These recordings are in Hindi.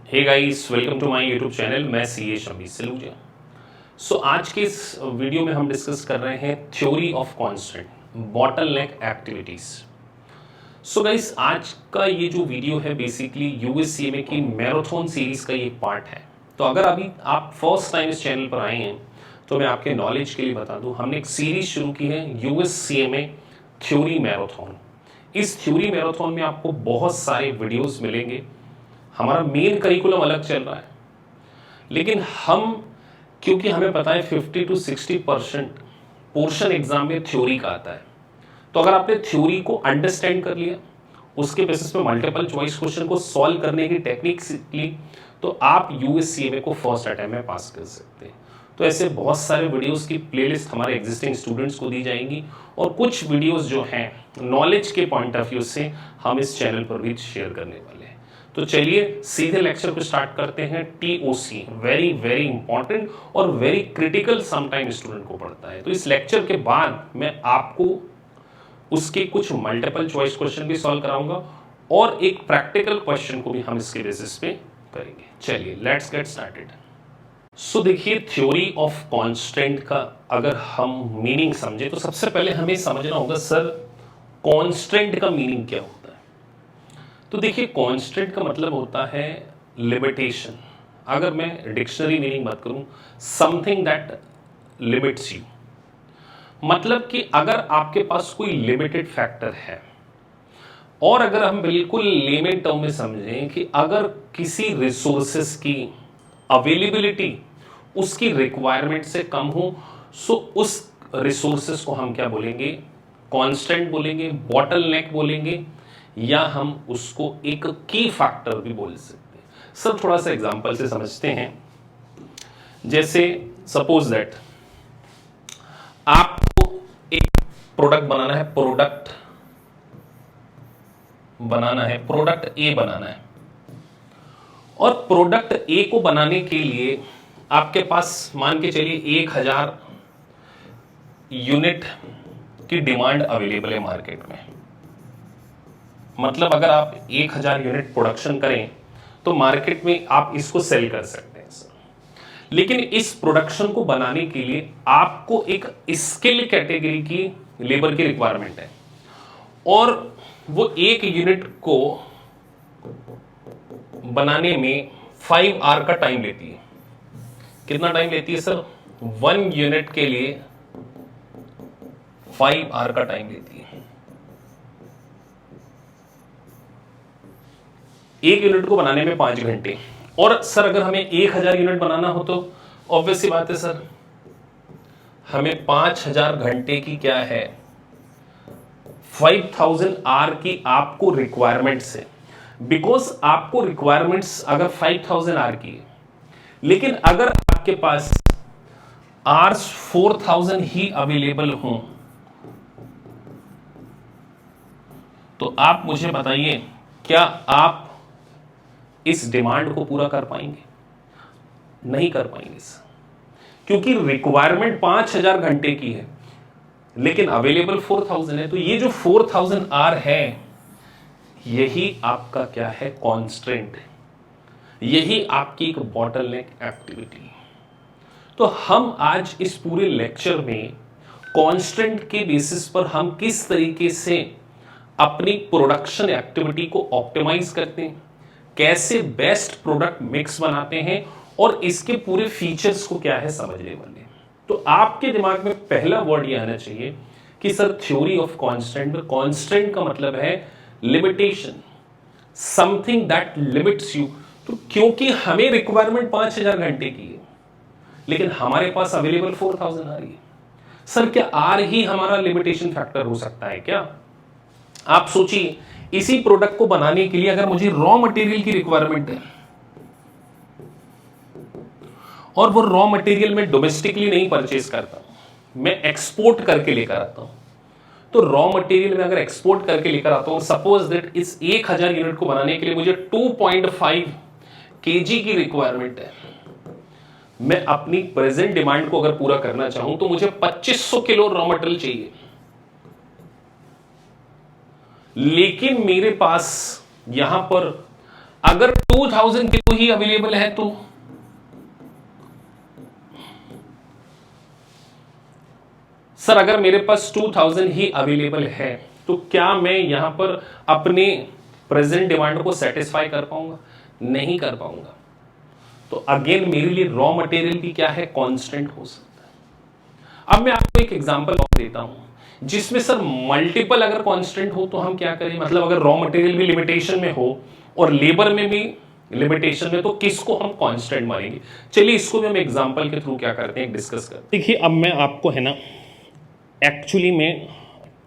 Hey guys, welcome to my YouTube channel. मैं सीए शमी सलूजा। सो आज के इस वीडियो में हम डिस्कस कर रहे हैं theory of constant bottleneck activities. So guys, आज का ये जो वीडियो है बेसिकली यूएससीएमए की मैराथन सीरीज का ये पार्ट है। तो अगर अभी आप फर्स्ट टाइम इस चैनल पर आए हैं तो मैं आपके नॉलेज के लिए बता दूं, हमने एक सीरीज शुरू की है यूएससीएमए थ्योरी मैराथन। इस थ्योरी मैराथन में आपको बहुत सारे वीडियोस मिलेंगे। हमारा मेन करिकुलम अलग चल रहा है, लेकिन क्योंकि हमें पता है 50 to 60% पोर्शन एग्जाम में थ्योरी का आता है, तो अगर आपने थ्योरी को अंडरस्टैंड कर लिया, उसके बेसिस पे मल्टीपल चॉइस क्वेश्चन को सॉल्व करने की टेक्निक सीख ली, तो आप यूएससीएमए को फर्स्ट अटेम्प्ट में पास कर सकते हैं। तो ऐसे बहुत सारे वीडियोस की प्लेलिस्ट हमारे एग्जिस्टिंग स्टूडेंट्स को दी जाएंगी, और कुछ वीडियोस जो हैं नॉलेज के पॉइंट ऑफ व्यू से हम इस चैनल पर भी शेयर करने वाले हैं। तो चलिए सीधे लेक्चर को स्टार्ट करते हैं। टीओसी वेरी वेरी इंपॉर्टेंट और वेरी क्रिटिकल समटाइम स्टूडेंट को पढ़ता है। तो इस लेक्चर के बाद मैं आपको उसके कुछ मल्टीपल चॉइस क्वेश्चन भी सॉल्व कराऊंगा और एक प्रैक्टिकल क्वेश्चन को भी हम इसके बेसिस पे करेंगे। चलिए लेट्स गेट स्टार्टेड। सो देखिए, थ्योरी ऑफ कांस्टेंट का अगर हम मीनिंग समझे तो सबसे पहले हमें समझना होगा सर कांस्टेंट का मीनिंग क्या होता है। तो देखिए, कांस्टेंट का मतलब होता है लिमिटेशन। अगर मैं डिक्शनरी मीनिंग बात करूं, समथिंग दैट लिमिट्स यू, मतलब कि अगर आपके पास कोई लिमिटेड फैक्टर है, और अगर हम बिल्कुल लेमन टर्म में समझें कि अगर किसी रिसोर्सेस की अवेलेबिलिटी उसकी रिक्वायरमेंट से कम हो, सो उस रिसोर्सेस को हम क्या बोलेंगे? कांस्टेंट बोलेंगे, बॉटलनेक बोलेंगे, या हम उसको एक की फैक्टर भी बोल सकते हैं। सर थोड़ा सा एग्जांपल से समझते हैं। जैसे सपोज दैट आपको एक प्रोडक्ट बनाना है, प्रोडक्ट ए बनाना है, और प्रोडक्ट ए को बनाने के लिए आपके पास मान के चलिए 1000 यूनिट की डिमांड अवेलेबल है मार्केट में। मतलब अगर आप 1000 यूनिट प्रोडक्शन करें तो मार्केट में आप इसको सेल कर सकते हैं सर। लेकिन इस प्रोडक्शन को बनाने के लिए आपको एक स्किल कैटेगरी की लेबर की रिक्वायरमेंट है, और वो एक यूनिट को बनाने में 5 आवर का टाइम लेती है। कितना टाइम लेती है सर? 1 यूनिट के लिए 5 आवर का टाइम लेती है। एक यूनिट को बनाने में 5 घंटे। और सर अगर हमें 1000 यूनिट बनाना हो तो ऑब्वियस सी बात है सर, हमें 5000 घंटे की क्या है, 5000 आवर की आपको रिक्वायरमेंट्स है। बिकॉज आपको रिक्वायरमेंट्स अगर 5000 आवर की है, लेकिन अगर आपके पास आवर्स 4000 ही अवेलेबल हों, तो आप मुझे बताइए क्या आप इस डिमांड को पूरा कर पाएंगे? नहीं कर पाएंगे सर, क्योंकि रिक्वायरमेंट 5000 घंटे की है लेकिन अवेलेबल 4000 है। तो ये जो 4000 आर है, यही आपका क्या है? कांस्टेंट है, यही आपकी एक बॉटलनेक एक्टिविटी। तो हम आज इस पूरे लेक्चर में कांस्टेंट के बेसिस पर हम किस तरीके से अपनी प्रोडक्शन एक्टिविटी को ऑप्टिमाइज करते हैं, कैसे बेस्ट प्रोडक्ट मिक्स बनाते हैं, और इसके पूरे फीचर्स को क्या है समझने वाले हैं। तो आपके दिमाग में पहला वर्ड ये आना चाहिए कि sir theory of constant, constant का मतलब है limitation, something that limits you. तो क्योंकि हमें रिक्वायरमेंट 5000 घंटे की है लेकिन हमारे पास अवेलेबल 4000 आ रही है, सर क्या आर ही हमारा लिमिटेशन फैक्टर हो सकता है क्या? आप सोचिए, इसी प्रोडक्ट को बनाने के लिए अगर मुझे रॉ मटेरियल की रिक्वायरमेंट है, और वो रॉ मटेरियल मैं डोमेस्टिकली नहीं परचेज करता, मैं एक्सपोर्ट करके लेकर आता हूं, तो रॉ मटेरियल में अगर एक्सपोर्ट करके लेकर आता हूं, सपोज दैट इस 1000 यूनिट को बनाने के लिए मुझे 2.5 केजी की रिक्वायरमेंट है, मैं अपनी प्रेजेंट डिमांड को अगर पूरा करना चाहूं तो मुझे 2500 किलो रॉ मटेरियल चाहिए। लेकिन मेरे पास यहां पर अगर 2000 किलो ही अवेलेबल है तो सर अगर मेरे पास 2000 ही अवेलेबल है तो क्या मैं यहां पर अपने प्रेजेंट डिमांड को सेटिस्फाई कर पाऊंगा? नहीं कर पाऊंगा। तो अगेन मेरे लिए रॉ मटेरियल भी क्या है? कांस्टेंट हो सकता है। अब मैं आपको एक एग्जांपल और देता हूं जिसमें सर मल्टीपल अगर कांस्टेंट हो तो हम क्या करें, मतलब अगर रॉ मटेरियल भी लिमिटेशन में हो और लेबर में भी लिमिटेशन में, तो किसको हम कांस्टेंट मानेंगे? चलिए इसको भी हम एग्जांपल के थ्रू क्या करते हैं, डिस्कस करते हैं। देखिए अब मैं आपको है ना एक्चुअली में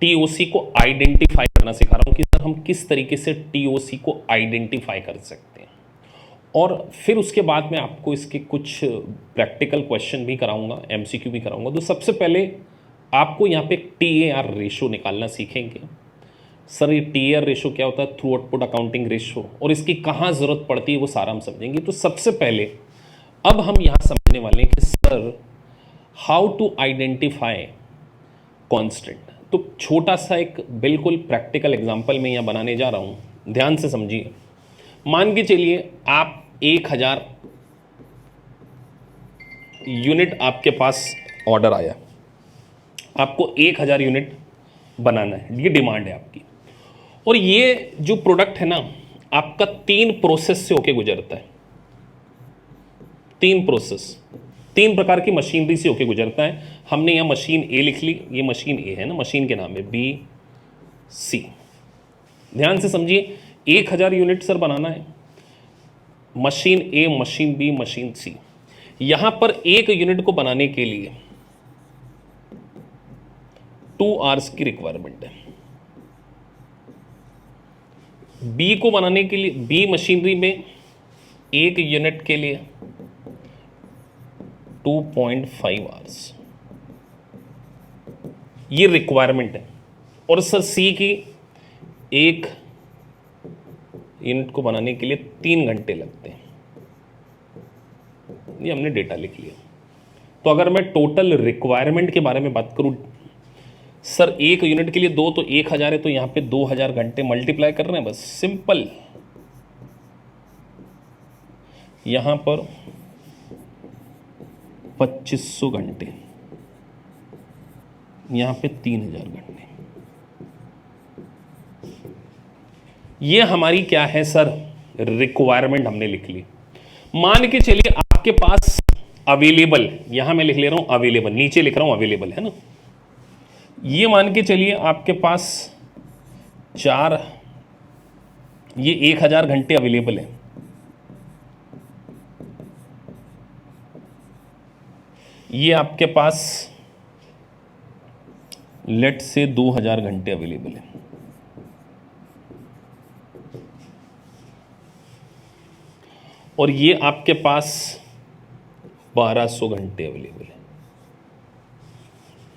टीओसी को आइडेंटिफाई करना सिखा रहा हूं कि सर हम किस तरीके से टीओसी को आइडेंटिफाई कर सकते हैं, और फिर उसके बाद मैं आपको इसके कुछ प्रैक्टिकल क्वेश्चन भी कराऊंगा, एमसीक्यू भी कराऊंगा। तो सबसे पहले आपको यहाँ पे टीएआर रेशो निकालना सीखेंगे। सर ये टीएआर रेशो क्या होता है? थ्रू आउटपुट अकाउंटिंग रेशो, और इसकी कहाँ ज़रूरत पड़ती है वो सारा हम समझेंगे। तो सबसे पहले अब हम यहाँ समझने वाले हैं कि sir how to identify constant. तो छोटा सा एक बिल्कुल प्रैक्टिकल एग्जांपल मैं यहाँ बनाने जा रहा हूँ, ध्यान से समझिए। मान के चलिए आप 1000 यूनिट आपके पास ऑर्डर आया, आपको 1000 यूनिट बनाना है, ये डिमांड है आपकी। और ये जो प्रोडक्ट है ना आपका 3 प्रोसेस से होके गुजरता है। 3 प्रोसेस, 3 प्रकार की मशीनरी से होके गुजरता है। हमने यहाँ मशीन ए लिख ली, ये मशीन ए है ना, मशीन के नाम है बी सी। ध्यान से समझिए, 1000 यूनिट सर बनाना है, मशीन ए, मशीन बी, मशीन सी। यहां पर एक यूनिट को बनाने के लिए 2 आवर्स की रिक्वायरमेंट है। बी को बनाने के लिए, बी मशीनरी में एक यूनिट के लिए 2.5 आवर्स, ये रिक्वायरमेंट है। और सर सी की एक यूनिट को बनाने के लिए 3 घंटे लगते हैं, ये हमने डेटा लिख लिया। तो अगर मैं टोटल रिक्वायरमेंट के बारे में बात करूं, सर एक यूनिट के लिए 2 तो 1000 है, तो यहां पे 2000 घंटे मल्टीप्लाई कर रहे हैं, बस सिंपल। यहां पर 2500 घंटे, यहां पे 3000 घंटे। ये हमारी क्या है सर? रिक्वायरमेंट हमने लिख ली। मान के चलिए आपके पास अवेलेबल, यहां मैं लिख ले रहा हूं अवेलेबल, नीचे लिख रहा हूं अवेलेबल, है ना। ये मान के चलिए आपके पास 4, ये 1000 घंटे अवेलेबल है। ये आपके पास लेट से 2000 घंटे अवेलेबल है। और ये आपके पास 1200 घंटे अवेलेबल है,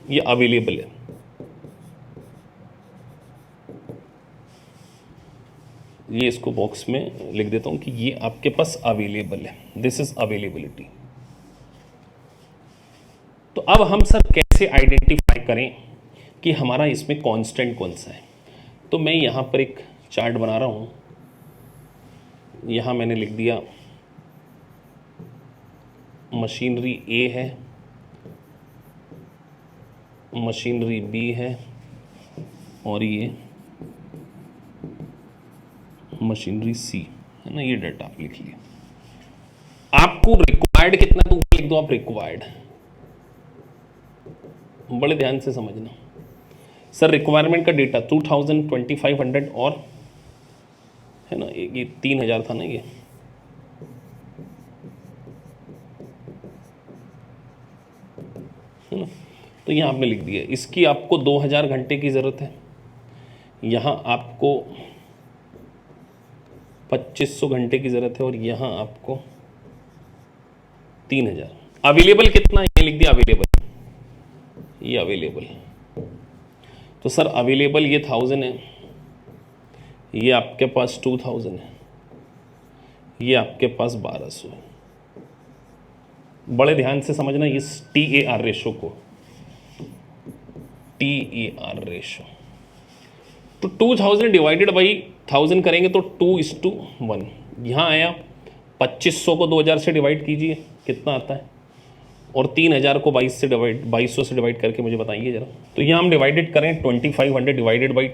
ये अवेलेबल है। ये इसको बॉक्स में लिख देता हूं कि ये आपके पास अवेलेबल है, दिस इज अवेलेबिलिटी। तो अब हम सर कैसे आइडेंटिफाई करें कि हमारा इसमें कांस्टेंट कौन सा है? तो मैं यहां पर एक चार्ट बना रहा हूं, यहां मैंने लिख दिया मशीनरी ए है, मशीनरी बी है, और ये मशीनरी सी है ना। ये डाटा आप लिख लिया। आपको रिक्वायर्ड कितना, तो लिख दो आप रिक्वायर्ड। बड़े ध्यान से समझना सर, रिक्वायरमेंट का डेटा 2000, 2500 और है ना, ये 3000 था ना ये, है ना। तो यहाँ आपने लिख दिया, इसकी आपको 2000 घंटे की ज़रूरत है, यहाँ आपको 2500 घंटे की ज़रूरत है, और यहाँ आपको 3000। अवेलेबल कितना, ये लिख दिया अवेलेबल, ये अवेलेबल। तो सर अवेलेबल ये 1000 है, ये आपके पास 2000 है, ये आपके पास 1200 है। बड़े ध्यान से समझना इस TAR रेशो को, TAR रेशो। तो 2000 डिवाइडेड बाई 1000 करेंगे तो 2:1, यहाँ आया 2500 को 2000 से डिवाइड कीजिए, कितना आता है, और 3000 को 2200 से डिवाइड करके मुझे बताइए ज़रा। तो यहाँ हम डिवाइडेड करें, 2500 डिवाइडेड बाई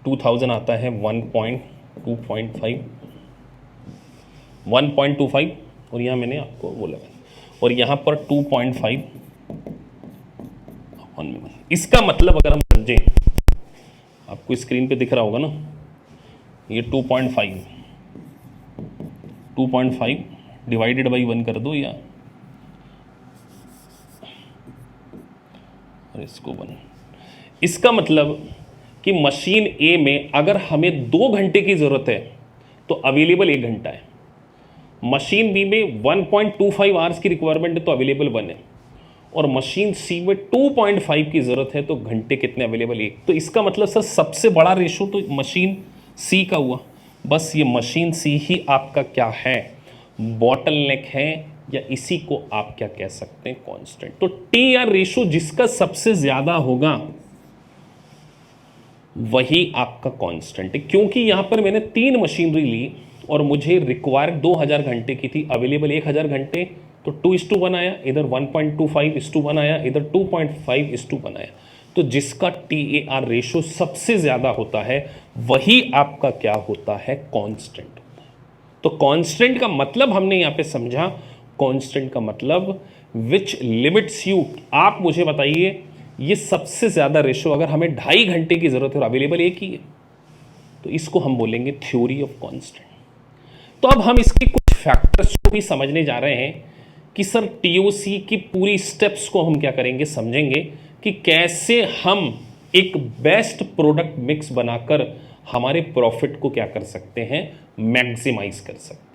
2000 आता है 1.25, और यहाँ मैंने आपको वो लगा, और यहाँ पर 2.5 इसका मतलब अगर हम समझें, आपको स्क्रीन पे दिख रहा होगा ना, ये 2.5 डिवाइडेड बाई 1 कर दो, या और इसको 1। इसका मतलब कि मशीन ए में अगर हमें 2 घंटे की ज़रूरत है तो अवेलेबल 1 घंटा है, मशीन बी में 1.25 आवर्स की रिक्वायरमेंट है तो अवेलेबल 1 है, और मशीन सी में 2.5 की ज़रूरत है तो घंटे कितने अवेलेबल 1। तो इसका मतलब सर सबसे बड़ा रेशो तो मशीन सी का हुआ, बस ये मशीन सी ही आपका क्या है, बॉटलनेक है, या इसी को आप क्या कह सकते हैं, कांस्टेंट। तो टी आर रेशो जिसका सबसे ज़्यादा होगा वही आपका कांस्टेंट है, क्योंकि यहां पर मैंने 3 मशीनरी ली और मुझे रिक्वायर 2000 घंटे की थी, अवेलेबल 1000 घंटे, तो 2:1 आया, इधर 1.25:1 आया, इधर 2.5:1 आया। तो जिसका TAR रेशो सबसे ज़्यादा होता है वही आपका क्या होता है, कांस्टेंट होता है। तो कांस्टेंट का मतलब हमने यहाँ पे समझा, कांस्टेंट का मतलब विच लिमिट्स यू, आप मुझे बताइए ये सबसे ज़्यादा रेशो अगर हमें 2.5 घंटे की ज़रूरत है और अवेलेबल एक ही है, तो इसको हम बोलेंगे थ्योरी ऑफ कांस्टेंट। तो अब हम इसके कुछ फैक्टर्स को भी समझने जा रहे हैं कि सर TOC की पूरी स्टेप्स को हम क्या करेंगे, समझेंगे कि कैसे हम एक बेस्ट प्रोडक्ट मिक्स बनाकर हमारे प्रॉफिट को क्या कर सकते हैं, मैक्सिमाइज कर सकते हैं।